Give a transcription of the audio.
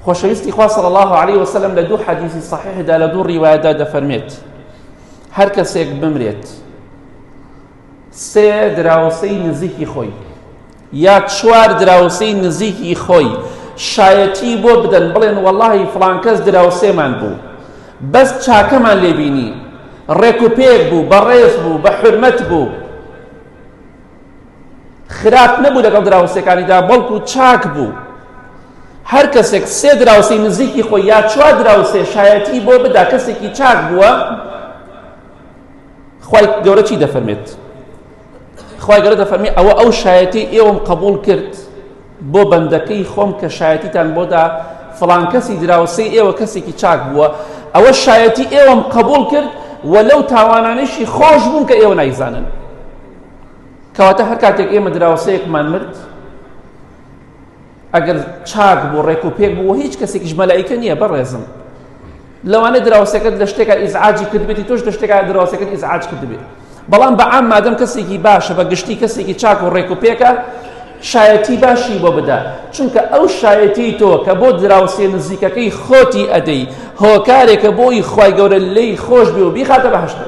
خۆشەویستی خوا صلی الله عليه وسلم لە دوو حەدیثی صحیحدا لە دوو ڕیوایەتدا دەفەرمێت هەر کەسێک بمرێت سێ دراوسەی نزیکی خۆی یا چوار دراوسەی نزیکی خۆی شایەتی بۆ بدەن بڵێن وەڵڵاهی فڵان کەس دراوسێمان بوو بەس چاکەمان لێبینی ڕێک و پێک بوو بەڕێز بوو بە حورمەت بوو خراپ نەبوو لەگەڵ دراوسەکانیدا بەڵکو چاک بوو هەر کەسێک سێ دراوسەی نزیکی خۆی یا چوار دراوسێ شایەتی بۆ بدا کەسێکی چاک بووە خوای گەورە چی دەفەرمێت خوای گەورە دەفەرمێت ئەو شایەتی ئێوەم قبول کرد بۆ بەندەکەی خۆم کە شایەتیتان بۆدا فڵان کەسی دراوسەی ئێوە کەسێکی چاک بووە ئەوە شایەتی ئێوەم قبول کرد و لەو تاوانانەشی خۆش بوون کە ئێوە نایزانن کەواتە هەر کاتێک ئێمە دراوسەیەکمان مرد ئەگەر چاک بوو ڕێک و پێک بوو هیچ کەسێکیش مەلایکە نییە بەڕێزم لەوانەیە دراوسەکەت لە شتێکە ئیزعاجی کردبێتی تۆش لە شتێکە دراوسەکەت ئیزعاج کردبێت بەڵام بەعام مادەم کەسێکی باشە بە گشتی کەسێکی چاک و ڕێک و پێکە شایەتی باشی بۆ بدا چونکە ئەو شایەتی تۆ کە بۆ دراوسێ نزیکەکەی خۆتی ئەدەی هۆکارێکە بۆی خوای گەورە لێی خۆش بێ و بیخاتە بەهەشت